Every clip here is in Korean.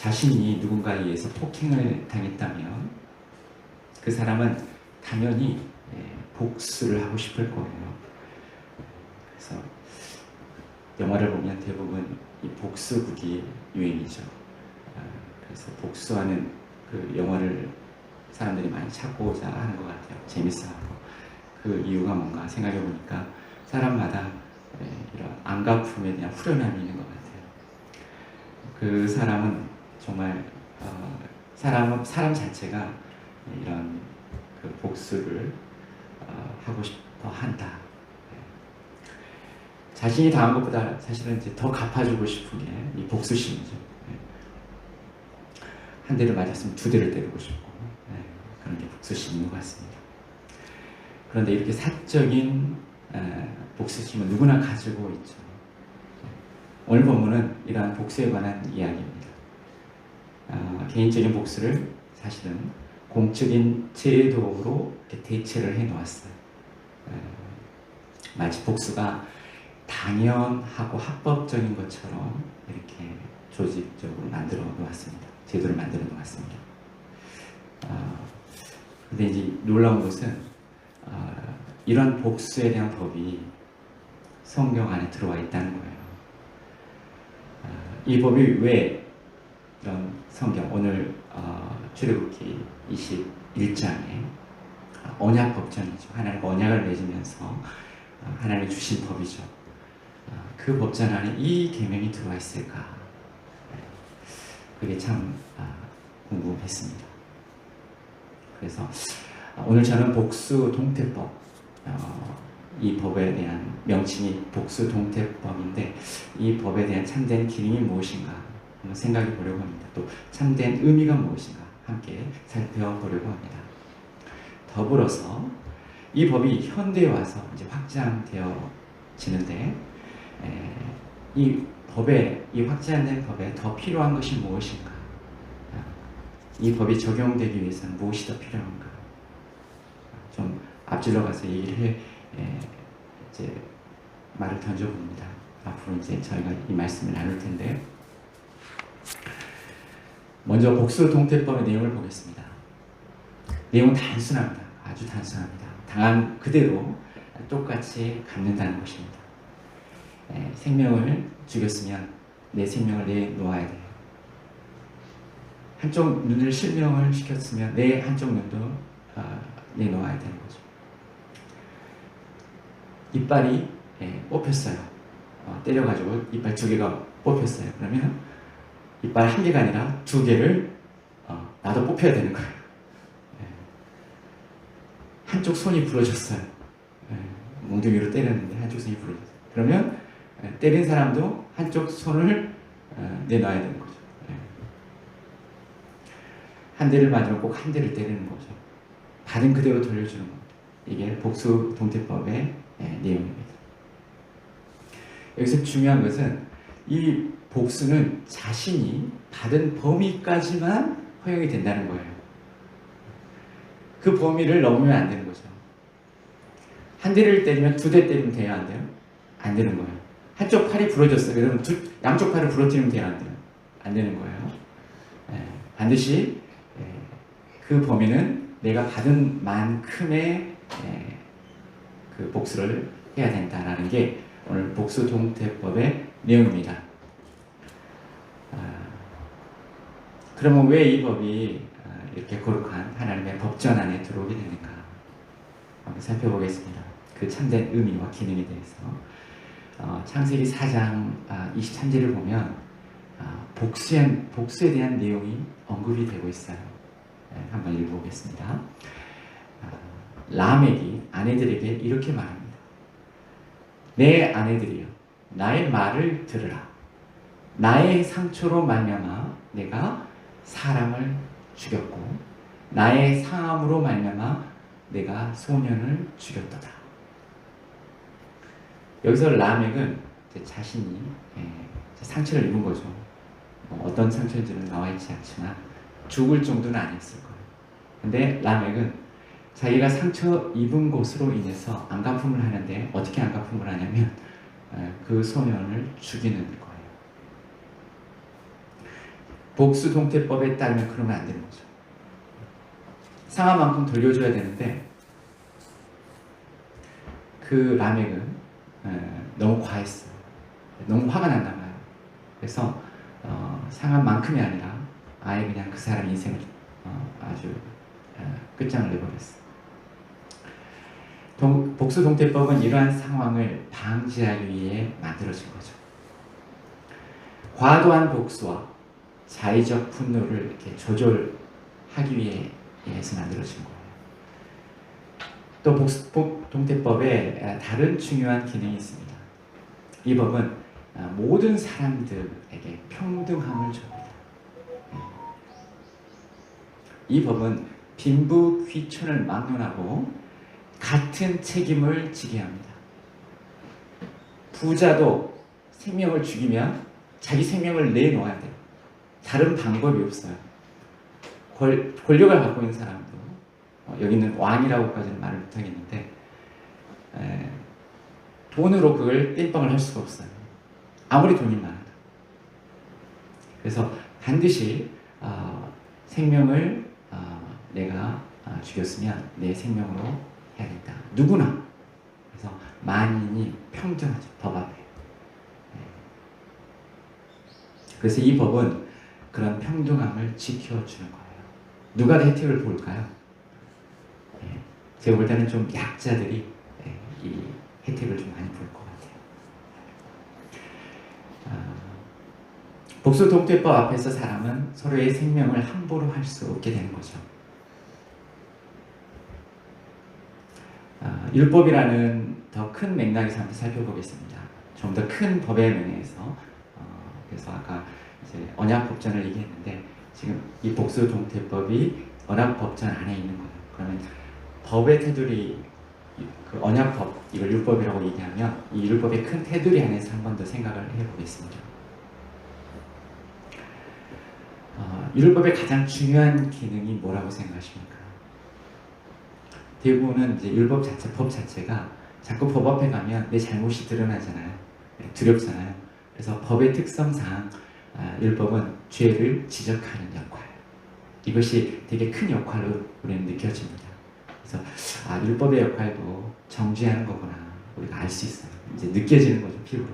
자신이 누군가에 의해서 폭행을 당했다면 그 사람은 당연히 복수를 하고 싶을 거예요. 그래서 영화를 보면 대부분 이 복수극이 유행이죠. 그래서 복수하는 그 영화를 사람들이 많이 찾고자 하는 것 같아요. 재밌어하고. 그 이유가 뭔가 생각해 보니까 사람마다 이런 안갚음에 대한 후련함이 있는 것 같아요. 그 사람은 정말 사람 자체가 이런 그 복수를 하고 싶어 한다. 자신이 당한 것보다 사실은 이제 더 갚아주고 싶은 게 이 복수심이죠. 한 대를 맞았으면 두 대를 때리고 싶고 그런 게 복수심인 것 같습니다. 그런데 이렇게 사적인 복수심은 누구나 가지고 있죠. 오늘 본문은 이러한 복수에 관한 이야기입니다. 개인적인 복수를 사실은 공적인 제도로 대체를 해놓았어요. 마치 복수가 당연하고 합법적인 것처럼 이렇게 조직적으로 만들어 놓았습니다. 제도를 만들어 놓았습니다. 근데 이제 놀라운 것은 이런 복수에 대한 법이 성경 안에 들어와 있다는 거예요. 이 법이 왜 이런 성경 오늘 출애굽기 21장에 언약 법전이죠. 하나님과 언약을 맺으면서 하나님이 주신 법이죠. 그 법전 안에 이 계명이 들어와 있을까? 그게 참 궁금했습니다. 그래서 오늘 저는 복수 동태법, 이 법에 대한 명칭이 복수 동태법인데 이 법에 대한 참된 기능이 무엇인가 한번 생각해 보려고 합니다. 또 참된 의미가 무엇인가 함께 살펴보려고 합니다. 더불어서 이 법이 현대에 와서 이제 확장되어지는데 이 확장된 법에 더 필요한 것이 무엇인가? 이 법이 적용되기 위해서는 무엇이 더 필요한가? 좀 앞질러 가서 얘기를 이제 말을 던져봅니다. 앞으로 이제 저희가 이 말씀을 나눌 텐데 먼저 복수 동태법의 내용을 보겠습니다. 내용은 단순합니다. 아주 단순합니다. 당한 그대로 똑같이 갚는다는 것입니다. 생명을 죽였으면 내 생명을 내놓아야 돼요. 한쪽 눈을 실명을 시켰으면 내 한쪽 눈도 내놓아야 되는 거죠. 이빨이 뽑혔어요. 때려가지고 이빨 두 개가 뽑혔어요. 그러면 이빨 한 개가 아니라 두 개를 나도 뽑혀야 되는 거예요. 한쪽 손이 부러졌어요. 몽둥이로 때렸는데 한쪽 손이 부러졌어요. 그러면 때린 사람도 한쪽 손을 내놔야 되는 거죠. 한 대를 맞으면 꼭 한 대를 때리는 거죠. 받은 그대로 돌려주는 겁니다. 이게 복수 동태법의 내용입니다. 여기서 중요한 것은 이 복수는 자신이 받은 범위까지만 허용이 된다는 거예요. 그 범위를 넘으면 안 되는 거죠. 한 대를 때리면 두 대 때리면 돼요, 안 돼요? 안 되는 거예요. 한쪽 팔이 부러졌어요. 그러면 양쪽 팔을 부러뜨리면 돼요, 안 돼요? 안 되는 거예요. 반드시 그 범위는 내가 받은 만큼의 그 복수를 해야 된다라는 게 오늘 복수 동태법의 내용입니다. 그러면 왜 이 법이 이렇게 거룩한 하나님의 법전 안에 들어오게 되는가? 한번 살펴보겠습니다. 그 참된 의미와 기능에 대해서 창세기 4장 23절을 보면 복수에 대한 내용이 언급이 되고 있어요. 한번 읽어보겠습니다. 라멕이 아내들에게 이렇게 말합니다. 내 아내들이여, 나의 말을 들으라. 나의 상처로 말미암아 내가 사람을 죽였고 나의 상함으로 말미암아 내가 소년을 죽였도다. 여기서 라멕은 자신이 상처를 입은 거죠. 어떤 상처인지는 나와 있지 않지만 죽을 정도는 아니었을 거예요. 근데 라멕은 자기가 상처 입은 것으로 인해서 안갚음을 하는데 어떻게 안갚음을 하냐면 그 소년을 죽이는 거예요. 복수 동태법에 따르면 그러면 안 되는 거죠. 상한만큼 돌려줘야 되는데 그 라멕은 너무 과했어요. 너무 화가 났나 봐요. 그래서 상한만큼이 아니라 아예 그냥 그 사람 인생을 아주 끝장을 내버렸어요. 복수 동태법은 이러한 상황을 방지하기 위해 만들어진 거죠. 과도한 복수와 자의적 분노를 이렇게 조절하기 위해서 만들어진 거예요. 또 복수 동태법에 다른 중요한 기능이 있습니다. 이 법은 모든 사람들에게 평등함을 줍니다. 이 법은 빈부귀천을 막론하고 같은 책임을 지게 합니다. 부자도 생명을 죽이면 자기 생명을 내놓아야 돼요. 다른 방법이 없어요. 권력을 갖고 있는 사람도 여기는 왕이라고까지는 말을 못하겠는데 돈으로 그걸 땜빵을 할 수가 없어요. 아무리 돈이 많아도. 그래서 반드시 생명을 내가 죽였으면 내 생명으로 해야겠다. 누구나. 그래서 만인이 평등하죠. 법 앞에. 그래서 이 법은 그런 평등함을 지켜주는 거예요. 누가 혜택을 볼까요? 제가 볼 때는 좀 약자들이 이 혜택을 좀 많이 볼 것 같아요. 복수 동태법 앞에서 사람은 서로의 생명을 함부로 할 수 없게 되는 거죠. 율법이라는 더 큰 맥락에서 한번 살펴보겠습니다. 좀 더 큰 법의 면에서 그래서 아까 이제 언약법전을 얘기했는데 지금 이 복수 동태법이 언약법전 안에 있는 거예요. 그러면 법의 테두리, 그 언약법, 이걸 율법이라고 얘기하면 이 율법의 큰 테두리 안에서 한 번 더 생각을 해보겠습니다. 율법의 가장 중요한 기능이 뭐라고 생각하십니까? 대부분은 이제 율법 자체, 법 자체가 자꾸 법 앞에 가면 내 잘못이 드러나잖아요. 두렵잖아요. 그래서 법의 특성상 율법은 죄를 지적하는 역할. 이것이 되게 큰 역할로 우리는 느껴집니다. 그래서 율법의 역할도 정죄하는 거구나 우리가 알 수 있어요. 이제 느껴지는 거죠, 피부로.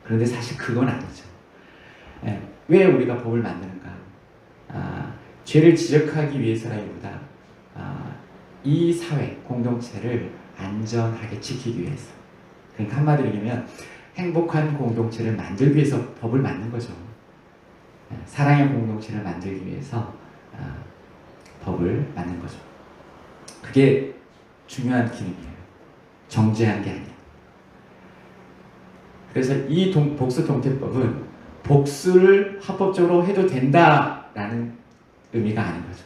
그런데 사실 그건 아니죠. 왜 우리가 법을 만드는가? 죄를 지적하기 위해서라기보다 이 사회, 공동체를 안전하게 지키기 위해서. 그러니까 한마디로 얘기하면 행복한 공동체를 만들기 위해서 법을 만든 거죠. 사랑의 공동체를 만들기 위해서 법을 만든 거죠. 그게 중요한 기능이에요. 정죄한 게 아니에요. 그래서 이 복수 동태법은 복수를 합법적으로 해도 된다라는 의미가 아닌 거죠.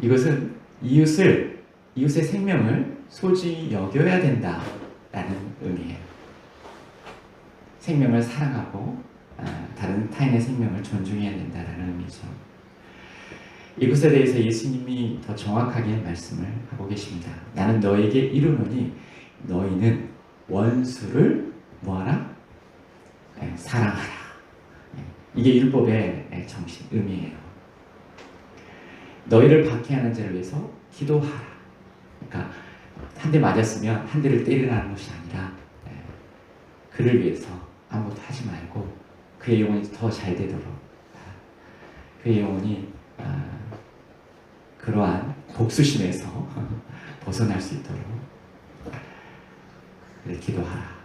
이것은 이웃의 생명을 소중히 여겨야 된다라는 의미예요. 생명을 사랑하고 다른 타인의 생명을 존중해야 된다라는 의미죠. 이것에 대해서 예수님이 더 정확하게 말씀을 하고 계십니다. 나는 너에게 이르노니 너희는 원수를 뭐하라? 사랑하라. 이게 율법의 정신, 의미예요. 너희를 박해하는 자를 위해서 기도하라. 그러니까 한 대 맞았으면 한 대를 때리라는 것이 아니라 그를 위해서 아무것도 하지 말고 그의 영혼이 더 잘 되도록 그의 영혼이 그러한 복수심에서 벗어날 수 있도록 기도하라.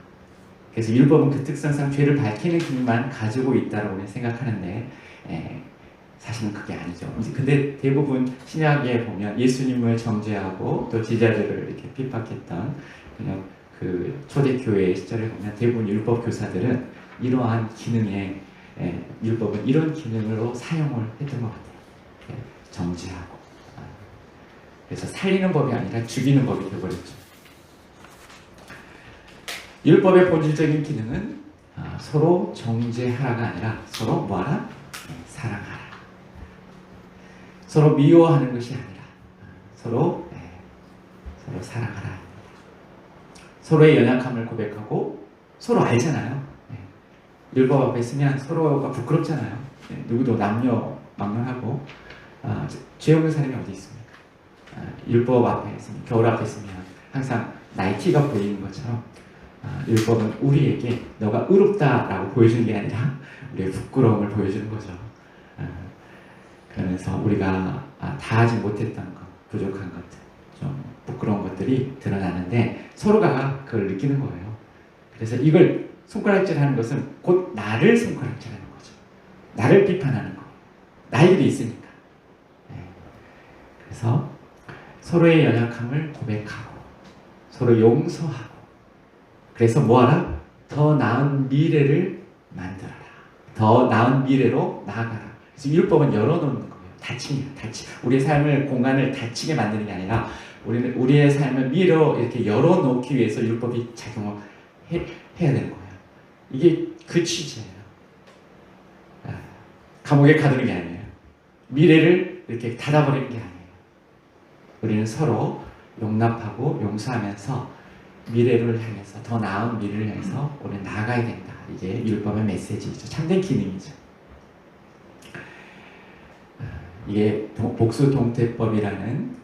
그래서 율법은 그 특성상 죄를 밝히는 기능만 가지고 있다고 생각하는데 사실은 그게 아니죠. 근데 대부분 신약에 보면 예수님을 정죄하고 또 제자들을 이렇게 핍박했던 그냥 그 초대교회 시절에 보면 대부분 율법 교사들은 이러한 기능에 율법은 이런 기능으로 사용을 했던 것 같아요. 정죄하고 그래서 살리는 법이 아니라 죽이는 법이 되어버렸죠. 율법의 본질적인 기능은 서로 정죄하라가 아니라 서로 뭐하라? 사랑하라. 서로 미워하는 것이 아니라 서로 사랑하라. 서로의 연약함을 고백하고 서로 알잖아요. 율법 앞에 있으면 서로가 부끄럽잖아요. 누구도 남녀 막론하고 죄 없는 사람이 어디 있습니까? 율법 앞에 있으면, 겨울 앞에 있으면 항상 나이키가 보이는 것처럼 율법은 우리에게 너가 의롭다라고 보여주는 게 아니라 우리의 부끄러움을 보여주는 거죠. 그러면서 우리가 다 하지 못했던 것, 부족한 것들, 좀 부끄러운 것들이 드러나는데 서로가 그걸 느끼는 거예요. 그래서 이걸 손가락질하는 것은 곧 나를 손가락질하는 거죠. 나를 비판하는 거. 나에게도 있으니까. 그래서 서로의 연약함을 고백하고 서로 용서하고, 그래서 뭐하라? 더 나은 미래를 만들어라. 더 나은 미래로 나아가라. 그래서 율법은 열어놓는 거예요. 닫힙니다. 우리의 삶을, 공간을 닫히게 만드는 게 아니라 우리는 우리의 삶을 미래로 이렇게 열어놓기 위해서 율법이 작용을 해야 되는 거예요. 이게 그 취지예요. 감옥에 가두는 게 아니에요. 미래를 이렇게 닫아버리는 게 아니에요. 우리는 서로 용납하고 용서하면서 미래를 향해서, 더 나은 미래를 향해서 우리는 나아가야 된다. 이게 율법의 메시지이죠. 참된 기능이죠. 이게 복수동태법이라는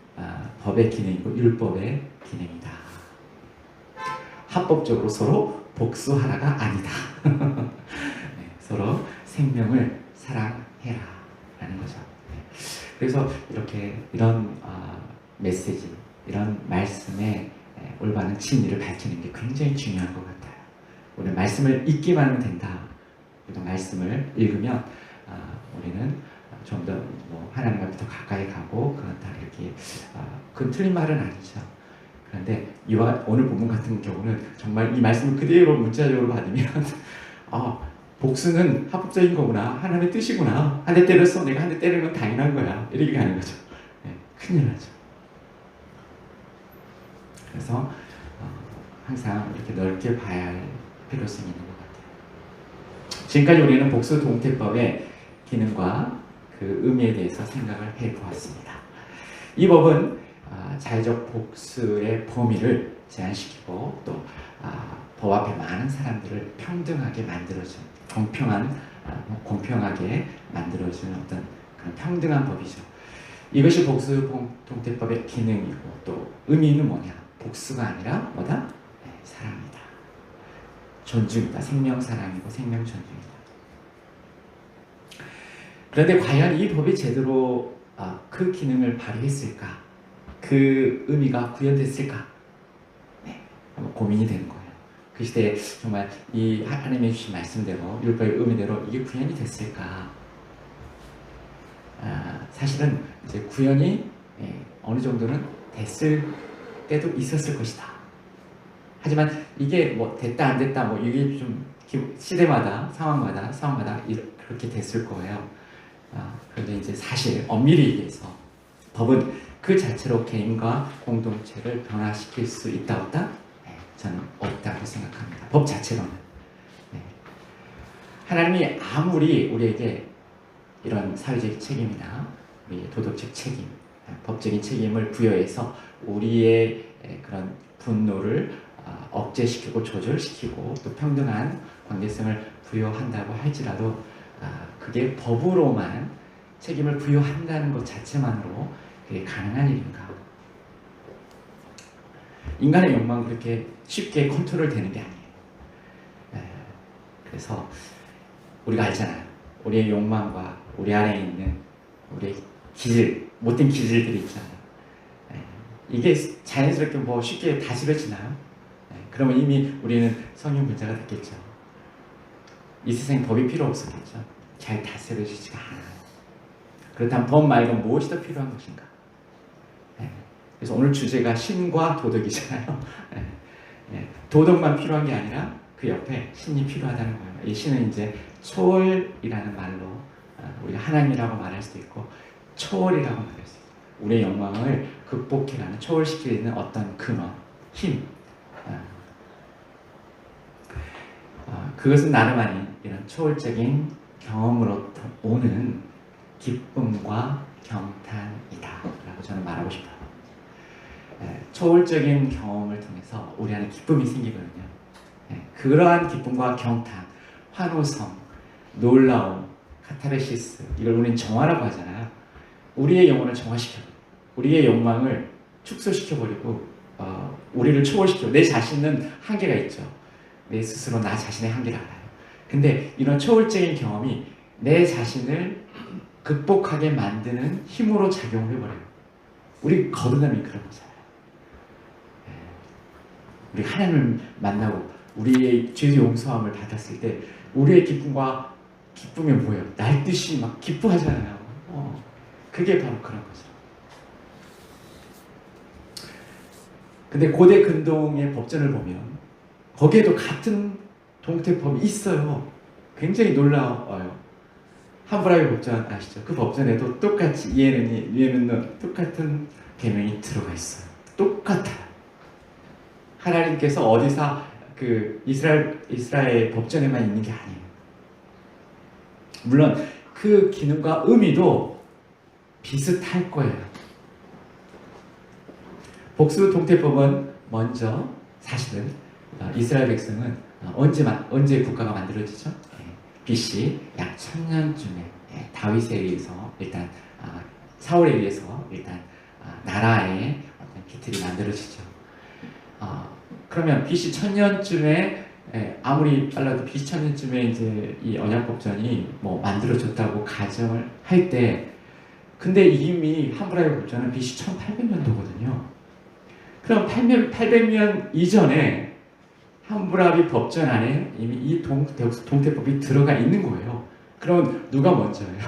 법의 기능이고 율법의 기능이다. 합법적으로 서로 복수하라가 아니다. 서로 생명을 사랑해라 라는 거죠. 그래서 이렇게 이런 메시지, 이런 말씀의 올바른 진리를 밝히는 게 굉장히 중요한 것 같아요. 우리 말씀을 읽기만 하면 된다. 그래도 말씀을 읽으면 우리는 좀 더 하나님과 더 가까이 가고 그렇다, 이렇게 그건 틀린 말은 아니죠. 그런데 오늘 본문 같은 경우는 정말 이 말씀을 그대로 문자적으로 받으면 복수는 합법적인 거구나, 하나님의 뜻이구나, 한 대 때렸어, 내가 한 대 때리는 건 당연한 거야, 이렇게 가는 거죠. 큰일 나죠. 그래서 항상 이렇게 넓게 봐야 할 필요성이 있는 것 같아요. 지금까지 우리는 복수 동태법의 기능과 그 의미에 대해서 생각을 해보았습니다. 이 법은 자의적 복수의 범위를 제한시키고 또 법 앞에 많은 사람들을 평등하게 만들어준, 공평하게 만들어준 어떤 그런 평등한 법이죠. 이것이 복수 동태법의 기능이고, 또 의미는 뭐냐? 복수가 아니라 뭐다? 사랑이다. 존중이다. 생명 사랑이고 생명 존중이다. 그런데 과연 이 법이 제대로 그 기능을 발휘했을까? 그 의미가 구현됐을까? 한번 고민이 되는 거예요. 그 시대에 정말 이 하나님이 주신 말씀대로, 율법의 의미대로 이게 구현이 됐을까? 사실은 이제 구현이 어느 정도는 됐을 때도 있었을 것이다. 하지만 이게 됐다 안 됐다, 이게 좀 시대마다 상황마다 그렇게 됐을 거예요. 그런데 이제 사실 엄밀히 얘기해서 법은 그 자체로 개인과 공동체를 변화시킬 수 있다 없다? 저는 없다고 생각합니다. 법 자체로는. 하나님이 아무리 우리에게 이런 사회적 책임이나 우리의 도덕적 책임, 법적인 책임을 부여해서 우리의 그런 분노를 억제시키고 조절시키고 또 평등한 관계성을 부여한다고 할지라도 그게 법으로만 책임을 부여한다는 것 자체만으로 그게 가능한 일인가? 인간의 욕망은 그렇게 쉽게 컨트롤 되는 게 아니에요. 그래서 우리가 알잖아요. 우리의 욕망과 우리 안에 있는 우리의 못된 기질들이 있잖아요. 이게 자연스럽게 쉽게 다스려지나요? 그러면 이미 우리는 성령 분자가 됐겠죠. 이 세상에 법이 필요 없었겠죠. 잘 다스려지지가 않아요. 그렇다면 법 말고 무엇이 더 필요한 것인가? 그래서 오늘 주제가 신과 도덕이잖아요. 도덕만 필요한 게 아니라 그 옆에 신이 필요하다는 거예요. 이 신은 이제 초월이라는 말로 우리가 하나님이라고 말할 수도 있고 초월이라고 말할 수 있어요. 우리의 욕망을 극복해가는, 초월시키는 어떤 근원, 힘. 그것은 나름 아닌 이런 초월적인 경험으로부터 오는 기쁨과 경탄이다 라고 저는 말하고 싶어요. 초월적인 경험을 통해서 우리 안에 기쁨이 생기거든요. 그러한 기쁨과 경탄, 환호성, 놀라움, 카타르시스, 이걸 우리는 정화라고 하잖아요. 우리의 영혼을 정화시켜버리고 우리의 욕망을 축소시켜버리고 우리를 초월시켜. 내 자신은 한계가 있죠. 내 스스로 나 자신의 한계를 알아요. 근데 이런 초월적인 경험이 내 자신을 극복하게 만드는 힘으로 작용을 해버려요. 우리 거듭남이 그런 거잖아요. 우리 하나님을 만나고 우리의 죄 용서함을 받았을 때 우리의 기쁨이 뭐예요? 날듯이 막 기뻐하잖아요. 그게 바로 그런 거죠. 근데 고대 근동의 법전을 보면 거기에도 같은 동태법이 있어요. 굉장히 놀라워요. 함부라비 법전 아시죠? 그 법전에도 똑같이 이에는 똑같은 계명이 들어가 있어요. 똑같아요. 하나님께서 어디서 그 이스라엘 법전에만 있는 게 아니에요. 물론 그 기능과 의미도 비슷할 거예요. 복수 동태법은 먼저 사실은 이스라엘 백성은 언제 국가가 만들어지죠? BC 약 1000년쯤에 다윗에 의해서 일단 사울에 의해서 일단 나라의 어떤 기틀이 만들어지죠. 그러면 BC 1000년쯤에 아무리 빨라도 BC 1000년쯤에 이제 이 언약법전이 뭐 만들어졌다고 가정을 할 때, 근데 이미 함부라비 법전은 BC 1800년도거든요. 그럼 800년 이전에 함부라비 법전 안에 이미 이 동태법이 들어가 있는 거예요. 그럼 누가 먼저예요?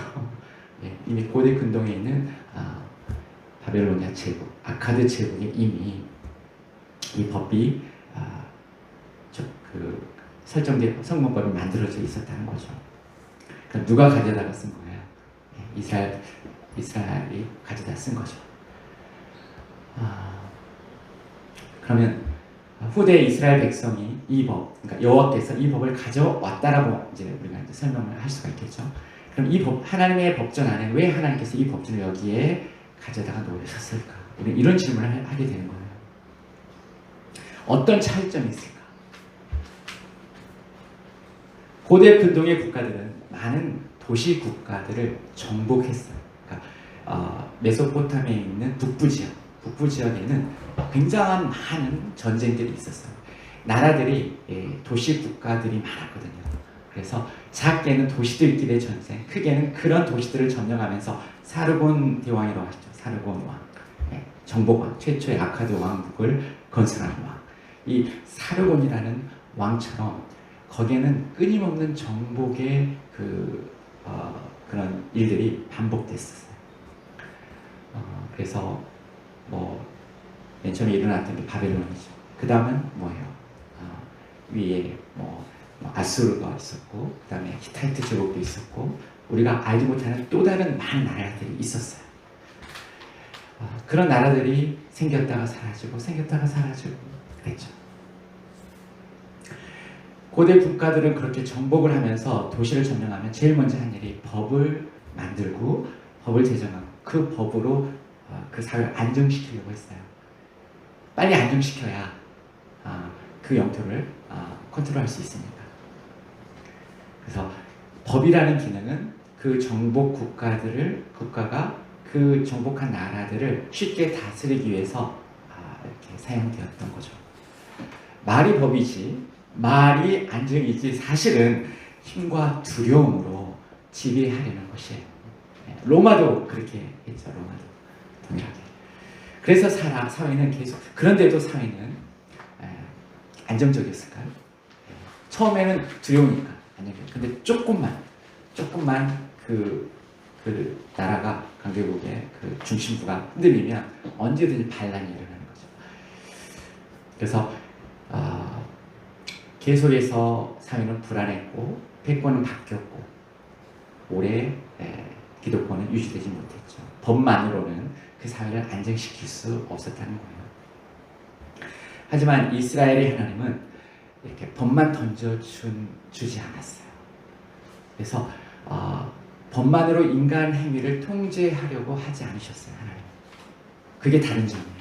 이미 고대 근동에 있는 바벨로니아 제국, 아카드 제국에 이미 이 법이 설정된 성문법이 만들어져 있었다는 거죠. 그럼 누가 가져다가 쓴 거예요? 이스라엘이 가져다 쓴 거죠. 그러면 후대 이스라엘 백성이 이 법, 그러니까 여호와께서 이 법을 가져왔다라고 이제 우리가 이제 설명을 할 수가 있겠죠. 그럼 이 법, 하나님의 법전 안에 왜 하나님께서 이 법전을 여기에 가져다가 놓으셨을까? 우리 이런 질문을 하게 되는 거예요. 어떤 차이점이 있을까? 고대 근동의 국가들은 많은 도시 국가들을 정복했어요. 그러니까 메소포타미아에 있는 북부 지역에는 굉장한 많은 전쟁들이 있었어요. 나라들이 도시 국가들이 많았거든요. 그래서 작게는 도시들끼리의 전쟁, 크게는 그런 도시들을 점령하면서 사르곤 대왕이라고 하시죠. 사르곤 왕, 정복왕, 최초의 아카드 왕국을 건설한 왕. 이 사르곤이라는 왕처럼 거기에는 끊임없는 정복의 그런 일들이 반복됐었어요. 그래서 맨 처음에 일어났던 게 바벨론이죠. 그 다음은 뭐예요? 위에 아수르가 있었고, 그 다음에 히타이트 제국도 있었고, 우리가 알지 못하는 또 다른 많은 나라들이 있었어요. 그런 나라들이 생겼다가 사라지고 그랬죠. 고대 국가들은 그렇게 정복을 하면서 도시를 점령하면 제일 먼저 한 일이 법을 만들고 법을 제정하고 그 법으로 그 사회를 안정시키려고 했어요. 빨리 안정시켜야 그 영토를 컨트롤할 수 있으니까. 그래서 법이라는 기능은 그 정복 국가가 그 정복한 나라들을 쉽게 다스리기 위해서 이렇게 사용되었던 거죠. 말이 법이지, 말이 안정이지, 사실은 힘과 두려움으로 지배하려는 것이에요. 로마도 그렇게 했죠. 로마도 동일하게. 그래서 사회는 계속, 그런데도 사회는 안정적이었을까요? 처음에는 두려우니까 안정적이었어요. 근데 조금만 그 나라가 강대국의 그 중심부가 흔들리면 언제든지 반란이 일어나는 거죠. 그래서 계속해서 사회는 불안했고 패권은 바뀌었고 오래 기득권은 유지되지 못했죠. 법만으로는 그 사회를 안정시킬 수 없었다는 거예요. 하지만 이스라엘의 하나님은 이렇게 법만 던져주지 않았어요. 그래서 법만으로 인간 행위를 통제하려고 하지 않으셨어요. 하나님. 그게 다른 점이에요.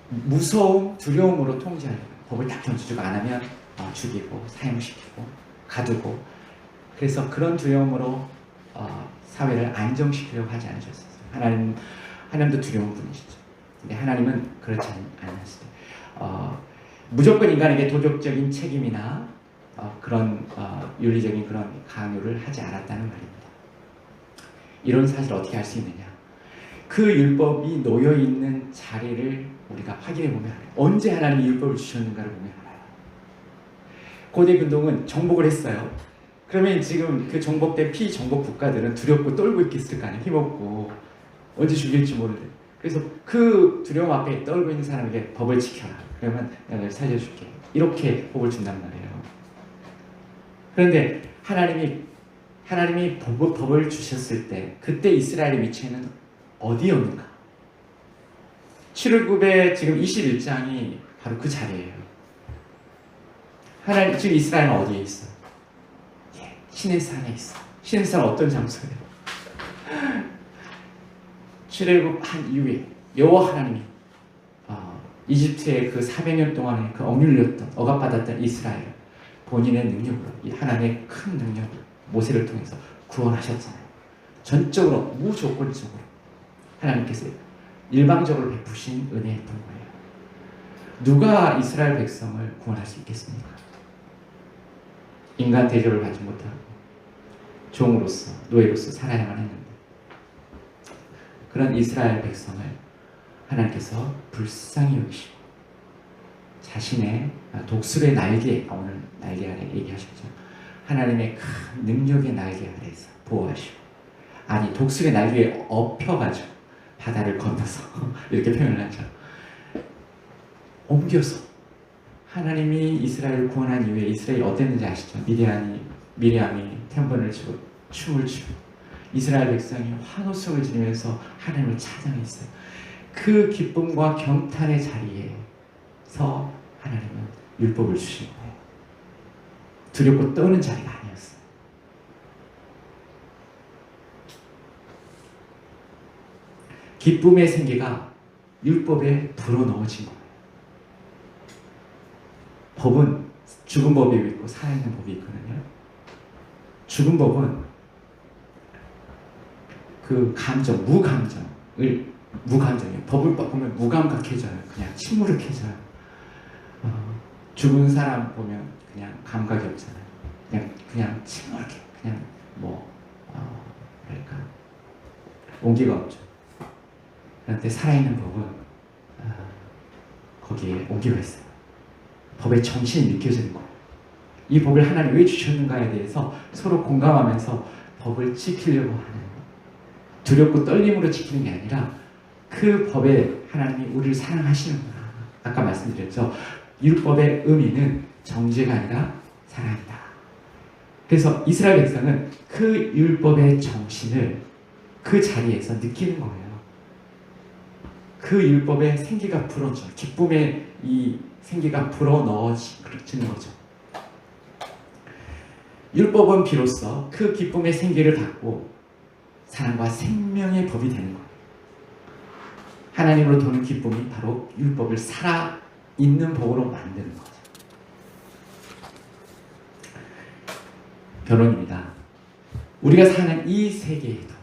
무서움, 두려움으로 통제하려고. 법을 딱 던져주고 안 하면 죽이고 사형시키고 가두고, 그래서 그런 두려움으로 사회를 안정시키려고 하지 않으셨어요. 하나님도 두려운 분이시죠. 근데 하나님은 그렇지 않았어요. 무조건 인간에게 도덕적인 책임이나 그런 윤리적인 그런 강요를 하지 않았다는 말입니다. 이런 사실을 어떻게 알 수 있느냐? 그 율법이 놓여 있는 자리를 우리가 확인해 보면 알아요. 언제 하나님이 율법을 주셨는가를 보면 알아요. 고대 근동은 정복을 했어요. 그러면 지금 그 정복된 피정복 국가들은 두렵고 떨고 있겠을 거 아니에요. 힘없고 언제 죽일지 모르는데. 그래서 그 두려움 앞에 떨고 있는 사람에게 법을 지켜라. 그러면 내가 널 살려줄게. 이렇게 복을 준단 말이에요. 그런데 하나님이 법을 주셨을 때 그때 이스라엘의 위치는 어디였는가? 출애굽의 지금 21장이 바로 그 자리예요. 지금 이스라엘은 어디에 있어? 시내산에 있어. 시내산 어떤 장소예요? 출애굽한 이후에 여호와 하나님이 이집트의 그 400년 동안에 그 억눌렸던 억압받았던 이스라엘 본인의 능력으로, 이 하나님의 큰 능력으로 모세를 통해서 구원하셨잖아요. 전적으로 무조건적으로 하나님께서 일방적으로 베푸신 은혜였던 거예요. 누가 이스라엘 백성을 구원할 수 있겠습니까? 인간 대접을 받지 못하고 종으로서 노예로서 살아야만 했는데, 그런 이스라엘 백성을 하나님께서 불쌍히 여기시고 자신의 독수리의 날개, 오늘 날개 아래 얘기하셨죠. 하나님의 큰 능력의 날개 아래에서 보호하시고, 아니 독수리의 날개에 엎혀가지고 바다를 건너서 이렇게 표현을 하죠. 옮겨서 하나님이 이스라엘을 구원한 이후에 이스라엘이 어땠는지 아시죠? 미리암이 텐번을 치고 춤을 추고 이스라엘 백성이 환호성을 지르면서 하나님을 찬양했어요. 그 기쁨과 경탄의 자리에서 하나님은 율법을 주신 거예요. 두렵고 떠는 자리가 아니었어요. 기쁨의 생기가 율법에 불어넣어진 거예요. 법은 죽은 법이 있고 살아있는 법이 있거든요. 죽은 법은 그 감정, 무감정이에요. 법을 보면 무감각해져요. 그냥 침묵해져요. 죽은 사람 보면 그냥 감각이 없잖아요. 그냥 침묵해. 그냥 뭐랄까 온기가 없죠. 그런데 살아있는 법은 거기에 온기가 있어요. 법의 정신이 느껴지는 거예요. 이 법을 하나님 왜 주셨는가에 대해서 서로 공감하면서 법을 지키려고 하는, 두렵고 떨림으로 지키는 게 아니라 그 법에 하나님이 우리를 사랑하시는구나. 아까 말씀드렸죠. 율법의 의미는 정죄가 아니라 사랑이다. 그래서 이스라엘 백성은 그 율법의 정신을 그 자리에서 느끼는 거예요. 그 율법의 생기가 불어져, 기쁨의 이 생기가 불어넣어지는 거죠. 율법은 비로소 그 기쁨의 생기를 갖고 사랑과 생명의 법이 되는 거예요. 하나님으로 도는 기쁨이 바로 율법을 살아있는 법으로 만드는 거죠. 결론입니다. 우리가 사는 이 세계에도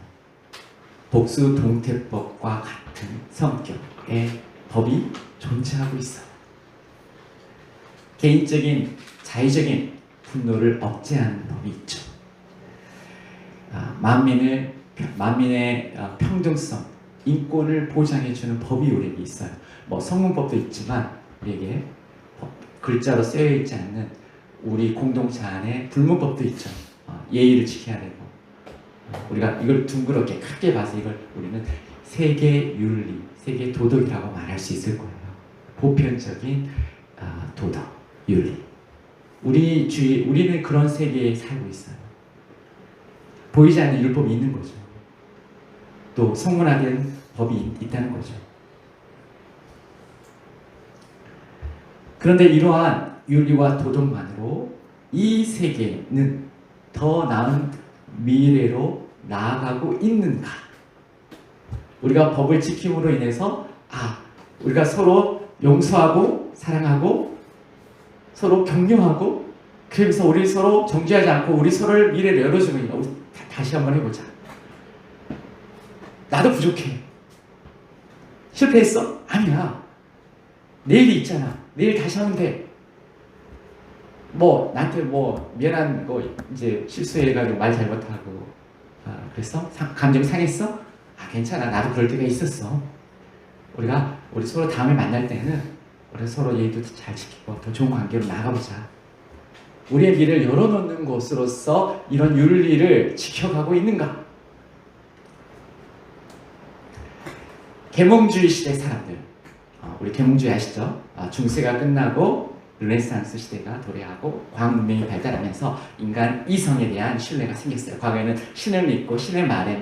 복수 동태법과 같은 성격의 법이 존재하고 있어요. 개인적인 자의적인 분노를 억제하는 법이 있죠. 만민의 평등성, 인권을 보장해주는 법이 우리에게 있어요. 성문법도 있지만 우리에게 글자로 쓰여있지 않는 우리 공동체 안에 불문법도 있죠. 예의를 지켜야 되고, 우리가 이걸 둥그렇게 크게 봐서 이걸 우리는 세계 윤리, 세계 도덕이라고 말할 수 있을 거예요. 보편적인 도덕, 윤리. 우리는 그런 세계에 살고 있어요. 보이지 않는 율법이 있는 거죠. 또 성문화된 법이 있다는 거죠. 그런데 이러한 윤리와 도덕만으로 이 세계는 더 나은 미래로 나아가고 있는가? 우리가 법을 지킴으로 인해서 우리가 서로 용서하고 사랑하고 서로 격려하고, 그러면서 우리 서로 정죄하지 않고 우리 서로를 미래를 열어주는 거야. 우리 다시 한번 해보자. 나도 부족해. 실패했어? 아니야. 내일이 있잖아. 내일 다시 하면 돼. 뭐 나한테 뭐 미안한 거 이제 실수해가지고 말 잘못하고 그랬어? 감정 상했어? 괜찮아. 나도 그럴 때가 있었어. 우리 서로 다음에 만날 때는 우리 서로 예의도 잘 지키고 더 좋은 관계로 나가보자. 우리의 길을 열어놓는 곳으로서 이런 윤리를 지켜가고 있는가? 계몽주의 시대 사람들, 우리 계몽주의 아시죠? 중세가 끝나고 르네상스 시대가 도래하고 과학 문명이 발달하면서 인간 이성에 대한 신뢰가 생겼어요. 과거에는 신을 믿고 신의 말에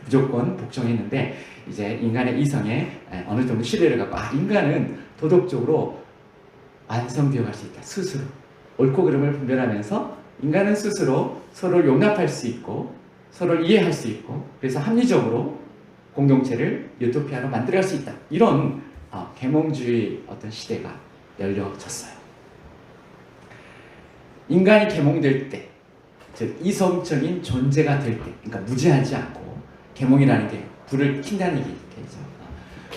무조건 복종했는데 이제 인간의 이성에 어느 정도 신뢰를 갖고 인간은 도덕적으로 완성되어 갈 수 있다. 스스로 옳고 그름을 분별하면서 인간은 스스로 서로를 용납할 수 있고 서로를 이해할 수 있고 그래서 합리적으로 공동체를 유토피아로 만들어갈 수 있다. 이런 계몽주의 어떤 시대가 열려졌어요. 인간이 계몽될 때, 즉 이성적인 존재가 될 때, 그러니까 무지하지 않고 계몽이라는 게 불을 킨다는 얘기죠.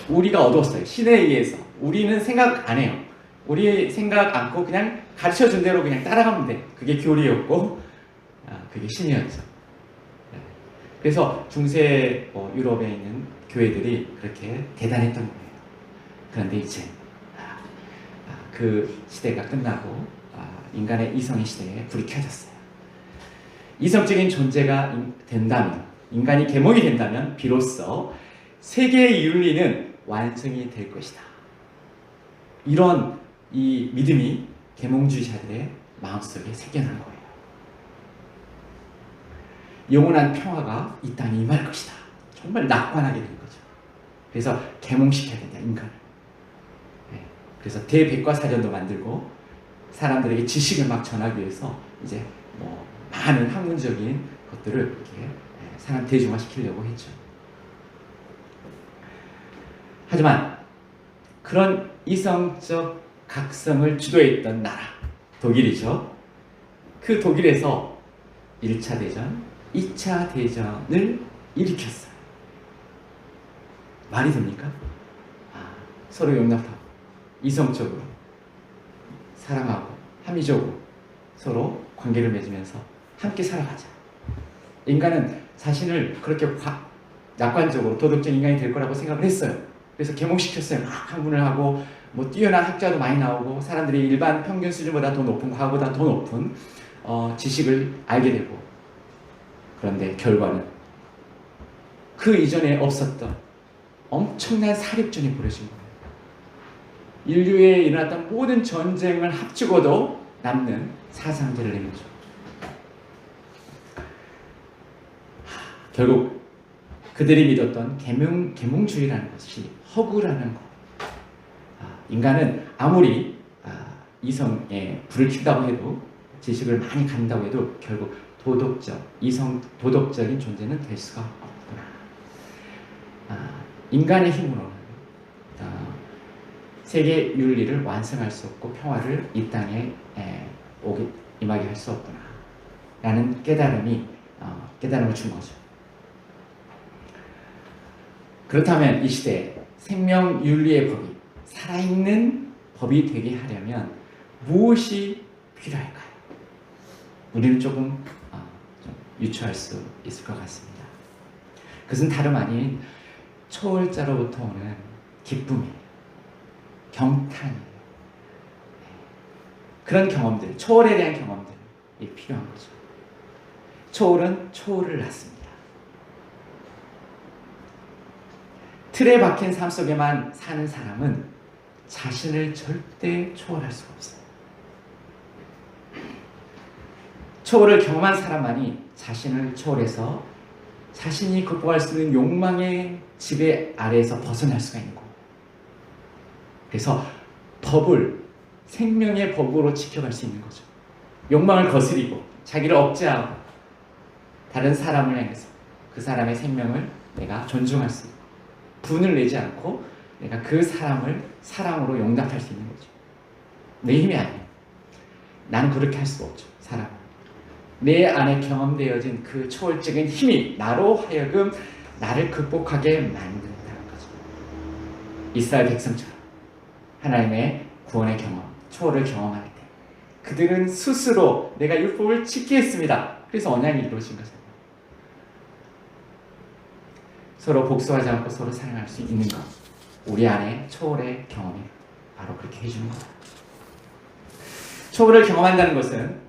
우리가 어두웠어요. 신에 의해서. 우리는 생각 안 해요. 우리 생각 않고 그냥 가르쳐준 대로 그냥 따라가면 돼. 그게 교리였고, 그게 신이었죠. 그래서 중세 유럽에 있는 교회들이 그렇게 대단했던 거예요. 그런데 이제 그 시대가 끝나고 인간의 이성의 시대에 불이 켜졌어요. 이성적인 존재가 된다면, 인간이 계몽이 된다면 비로소 세계의 윤리는 완성이 될 것이다. 이런 이 믿음이 계몽주의자들의 마음속에 새겨난 거예요. 영원한 평화가 이 땅에 임할 것이다. 정말 낙관하게 된 거죠. 그래서 계몽시켜야 된다, 인간을. 그래서 대백과사전도 만들고 사람들에게 지식을 막 전하기 위해서 이제 많은 학문적인 것들을 이렇게 사람 대중화시키려고 했죠. 하지만 그런 이성적 각성을 주도했던 나라, 독일이죠. 그 독일에서 1차 대전, 2차 대전을 일으켰어요. 말이 됩니까? 서로 용납하고 이성적으로 사랑하고 합리적으로 서로 관계를 맺으면서 함께 살아가자. 인간은 자신을 그렇게 낙관적으로 도덕적 인간이 될 거라고 생각을 했어요. 그래서 계몽시켰어요. 막 학문을 하고 뛰어난 학자도 많이 나오고 사람들이 일반 평균 수준보다 더 높은, 과거보다 더 높은 지식을 알게 되고, 그런데 결과는 그 이전에 없었던 엄청난 사립전이 벌어진 거예요. 인류에 일어났던 모든 전쟁을 합치고도 남는 사상자를 낸 거죠. 결국 그들이 믿었던 계몽주의라는 것이 허구라는 것. 인간은 아무리 이성에 불을 킨다고 해도, 지식을 많이 갖는다고 해도 결국 도덕적인 존재는 될 수가 없구나. 인간의 힘으로는 세계 윤리를 완성할 수 없고 평화를 이 땅에 임하게 할 수 없구나 라는 깨달음을 준 거죠. 그렇다면 이 시대에 생명윤리의 법이 살아있는 법이 되게 하려면 무엇이 필요할까요? 우리는 조금 좀 유추할 수 있을 것 같습니다. 그것은 다름 아닌 초월자로부터 오는 기쁨이에요. 경탄이에요. 그런 경험들, 초월에 대한 경험들이 필요한 거죠. 초월은 초월을 낳습니다. 틀에 박힌 삶 속에만 사는 사람은 자신을 절대 초월할 수가 없어요. 초월을 경험한 사람만이 자신을 초월해서 자신이 극복할 수 있는 욕망의 지배 아래에서 벗어날 수가 있는 거예요. 그래서 법을 생명의 법으로 지켜갈 수 있는 거죠. 욕망을 거스리고 자기를 억제하고 다른 사람을 향해서 그 사람의 생명을 내가 존중할 수 있고 분을 내지 않고 내가 그 사람을 사랑으로 용납할 수 있는 거죠. 내 힘이 아니에요. 나는 그렇게 할 수가 없죠. 사람. 내 안에 경험되어진 그 초월적인 힘이 나로 하여금 나를 극복하게 만든다는 거죠. 이스라엘 백성처럼 하나님의 구원의 경험, 초월을 경험할 때 그들은 스스로 내가 율법을 지키겠습니다. 그래서 언약이 이루어진 거잖아요. 서로 복수하지 않고 서로 사랑할 수 있는 것. 우리 안에 초월의 경험이 바로 그렇게 해주는 거예요. 초월을 경험한다는 것은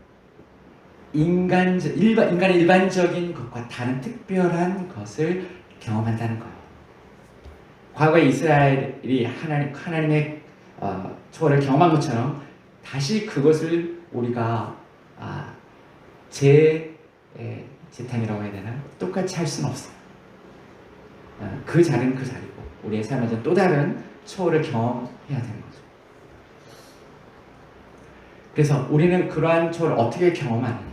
인간의 일반적인 것과 다른 특별한 것을 경험한다는 거예요. 과거에 이스라엘이 하나님의 초월을 경험한 것처럼 다시 그것을 우리가 재탕이라고 해야 되나? 똑같이 할 수는 없어요. 그 자리는 그 자리고 우리의 삶에서 또 다른 초월을 경험해야 되는 거죠. 그래서 우리는 그러한 초월을 어떻게 경험하느냐?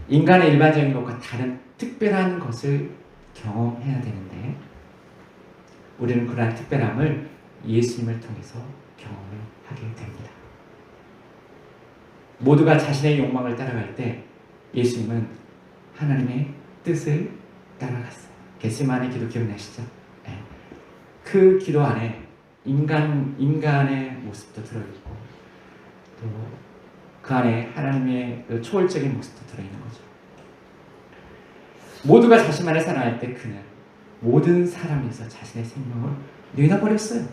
인간의 일반적인 것과 다른 특별한 것을 경험해야 되는데 우리는 그러한 특별함을 예수님을 통해서 경험을 하게 됩니다. 모두가 자신의 욕망을 따라갈 때 예수님은 하나님의 뜻을 따라갔어요. 겟세마네 기도 기억나시죠? 네. 그 기도 안에 인간의 모습도 들어있고 또 그 안에 하나님의 그 초월적인 모습도 들어있는 거죠. 모두가 자신만을 사랑할 때 그는 모든 사람에서 자신의 생명을 내놔버렸어요.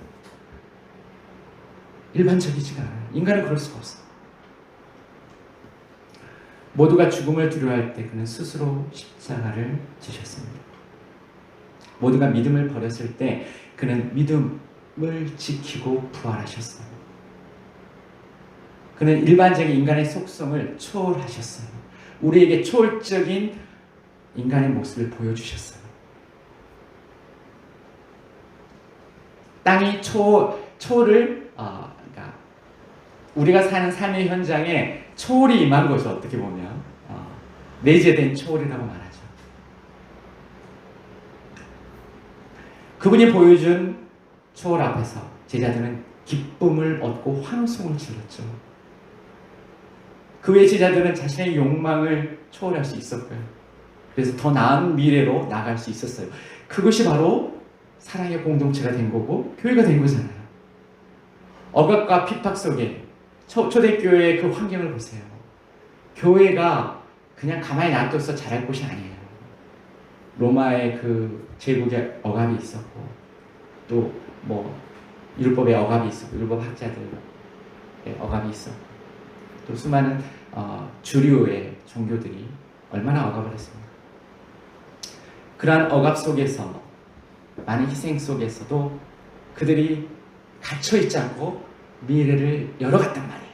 일반적이지가 않아요. 인간은 그럴 수가 없어요. 모두가 죽음을 두려워할 때 그는 스스로 십자가를 지셨습니다. 모두가 믿음을 버렸을 때 그는 믿음을 지키고 부활하셨어요. 그는 일반적인 인간의 속성을 초월하셨어요. 우리에게 초월적인 인간의 모습을 보여주셨어요. 땅이 초월을 그러니까 우리가 사는 삶의 현장에 초월이 임한 거죠. 어떻게 보면 내재된 초월이라고 말하죠. 그분이 보여준 초월 앞에서 제자들은 기쁨을 얻고 환호성을 질렀죠. 그 외 제자들은 자신의 욕망을 초월할 수 있었고요. 그래서 더 나은 미래로 나아갈 수 있었어요. 그것이 바로 사랑의 공동체가 된 거고 교회가 된 거잖아요. 억압과 핍박 속에 초대교회의 그 환경을 보세요. 교회가 그냥 가만히 놔둬서 잘할 곳이 아니에요. 로마의 그 제국의 억압이 있었고 또 뭐 율법의 억압이 있었고 율법 학자들의 억압이 있었고 또 수많은 주류의 종교들이 얼마나 억압을 했습니까? 그러한 억압 속에서 많은 희생 속에서도 그들이 갇혀있지 않고 미래를 열어갔단 말이에요.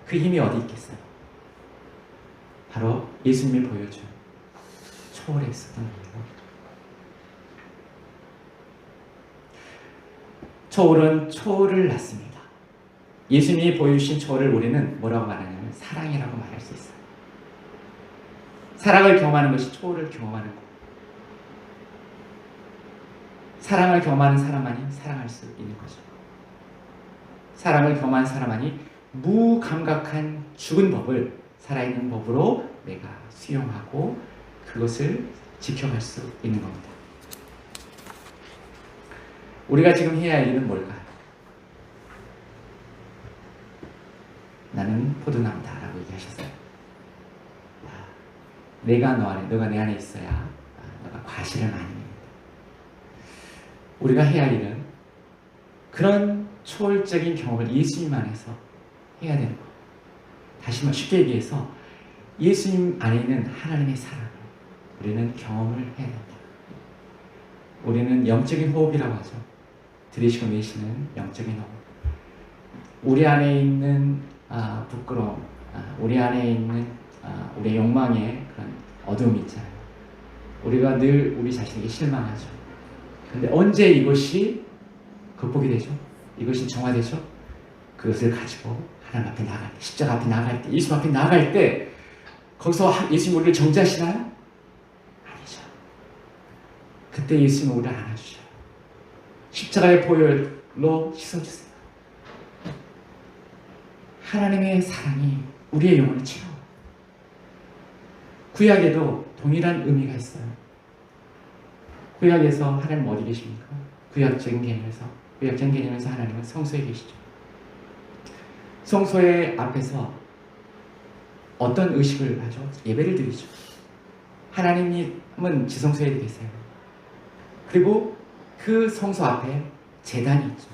그 힘이 어디 있겠어요? 바로 예수님이 보여준 초월에 있었던 거예요. 초월은 초월을 낳습니다. 예수님이 보여주신 초월을 우리는 뭐라고 말하냐면 사랑이라고 말할 수 있어요. 사랑을 경험하는 것이 초월을 경험하는 것. 사랑을 경험하는 사람만이 사랑할 수 있는 거죠. 사랑을 경험한 사람만이 무감각한 죽은 법을 살아있는 법으로 내가 수용하고 그것을 지켜갈 수 있는 겁니다. 우리가 지금 해야 할 일은 뭘까요? 나는 포도나무다라고 얘기하셨어요. 내가 너가 내 안에 있어야 너가 과실을 많이 냅니다. 우리가 해야 할 일은 그런 초월적인 경험을 예수님 안에서 해야 되는 거예요. 다시 한번 쉽게 얘기해서 예수님 안에 있는 하나님의 사랑을 우리는 경험을 해야 된다. 우리는 영적인 호흡이라고 하죠. 들이쉬고 내쉬는 영적인 호흡. 우리 안에 있는 부끄러움, 우리 안에 있는 우리의 욕망의 그런 어둠이 있잖아요. 우리가 늘 우리 자신에게 실망하죠. 근데 언제 이것이 극복이 되죠? 이것이 정화되죠? 그것을 가지고 하나님 앞에 나갈 때, 십자가 앞에 나갈 때, 예수 앞에 나갈 때 거기서 예수님 우리를 정죄하시나요? 아니죠. 그때 예수님 우리를 안아주셔요. 십자가의 보혈로 씻어주세요. 하나님의 사랑이 우리의 영혼을 채워. 구약에도 동일한 의미가 있어요. 구약에서 하나님 어디 계십니까? 구약적인 개념에서 하나님은 성소에 계시죠. 성소의 앞에서 어떤 의식을 하죠? 예배를 드리죠. 하나님은 지성소에 계세요. 그리고 그 성소 앞에 제단이 있죠.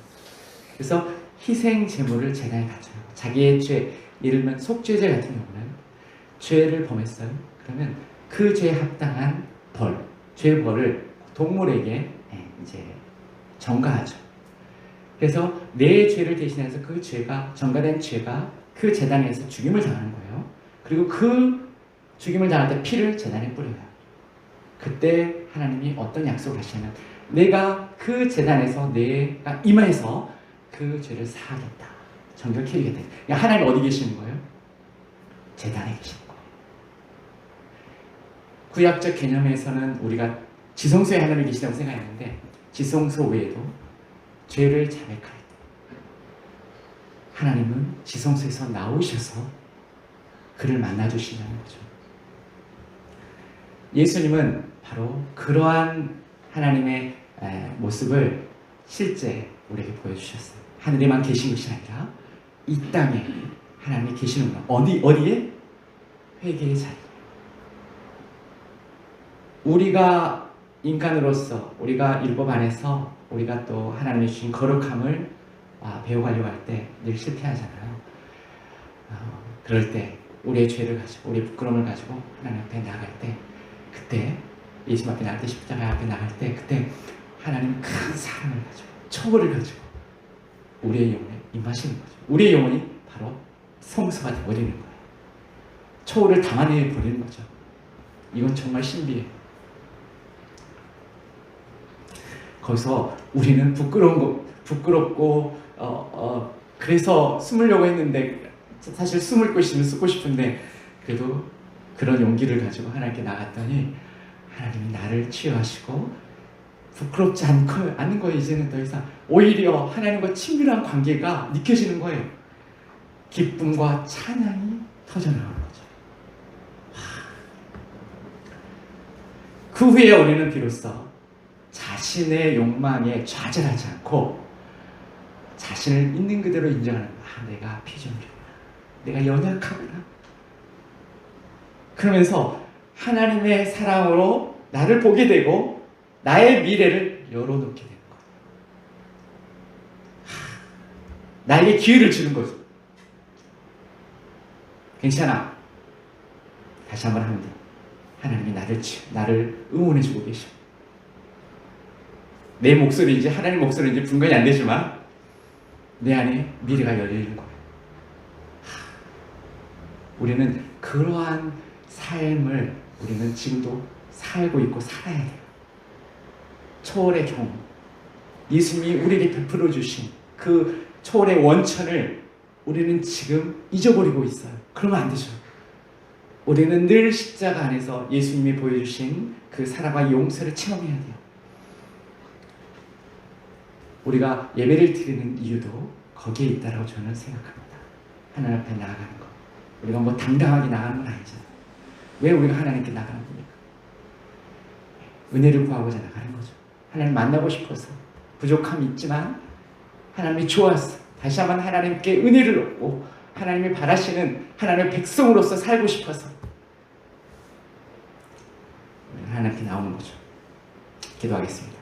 그래서 희생 제물을 제단에 바쳐요. 자기의 죄, 예를 들면 속죄죄 같은 경우는 죄를 범했어요. 그러면 그 죄에 합당한 벌, 죄의 벌을 동물에게 이제 전가하죠. 그래서 내 죄를 대신해서 그 죄가, 전가된 죄가 그 제단에서 죽임을 당하는 거예요. 그리고 그 죽임을 당할 때 피를 제단에 뿌려요. 그때 하나님이 어떤 약속을 하시냐면 내가 그 제단에서 내가 임해서 그 죄를 사하겠다. 정결케 하겠다. 그러니까 하나님 어디 계시는 거예요? 제단에 계시는 거예요. 구약적 개념에서는 우리가 지성소에 하나님이 계시다고 생각했는데 지성소 외에도 죄를 자백할 때 하나님은 지성소에서 나오셔서 그를 만나주신다는 거죠. 예수님은 바로 그러한 하나님의 모습을 실제 우리에게 보여주셨어요. 하늘에만 계신 것이 아니라 이 땅에 하나님이 계시는구나. 어디에? 회개의 자리. 우리가 인간으로서 우리가 율법 안에서 우리가 또 하나님이 주신 거룩함을 배워가려고 할 때 늘 실패하잖아요. 그럴 때 우리의 죄를 가지고 우리의 부끄러움을 가지고 하나님 앞에 나갈 때 그때 예수 앞에 나갈 때 십자가 앞에 나갈 때 그때 하나님 큰 사랑을 가지고 초월을 가지고 우리의 영혼에 임하시는 거죠. 우리의 영혼이 바로 성소가 되어버리는 거예요. 초월을 담아내 버리는 거죠. 이건 정말 신비해요. 거기서 우리는 부끄럽고 그래서 숨으려고 했는데 사실 숨을 곳이면 숨고 싶은데 그래도 그런 용기를 가지고 하나님께 나갔더니 하나님이 나를 치유하시고 부끄럽지 않는 거예요. 이제는 더 이상 오히려 하나님과 친밀한 관계가 느껴지는 거예요. 기쁨과 찬양이 터져나오는 거죠. 그 후에 우리는 비로소 자신의 욕망에 좌절하지 않고 자신을 있는 그대로 인정하는 거야. 내가 피조물이구나. 내가 연약하구나. 그러면서 하나님의 사랑으로 나를 보게 되고 나의 미래를 열어놓게 되는 거예요. 나에게 기회를 주는 거죠. 괜찮아. 다시 한번 하면 돼. 하나님이 나를 응원해주고 계셔. 내 목소리인지 하나님 목소리인지 분간이 안 되지만 내 안에 미래가 열리는 거예요. 우리는 그러한 삶을 우리는 지금도 살고 있고 살아야 돼요. 초월의 경험, 예수님이 우리에게 베풀어 주신 그 초월의 원천을 우리는 지금 잊어버리고 있어요. 그러면 안 되죠. 우리는 늘 십자가 안에서 예수님이 보여주신 그 사랑과 용서를 체험해야 돼요. 우리가 예배를 드리는 이유도 거기에 있다고 저는 생각합니다. 하나님 앞에 나아가는 것. 우리가 뭐 당당하게 나가는 건 아니잖아요. 왜 우리가 하나님께 나가는 겁니까? 은혜를 구하고자 나가는 거죠. 하나님 만나고 싶어서 부족함이 있지만 하나님이 좋아서 다시 한번 하나님께 은혜를 얻고 하나님이 바라시는 하나님의 백성으로서 살고 싶어서 하나님께 나오는 거죠. 기도하겠습니다.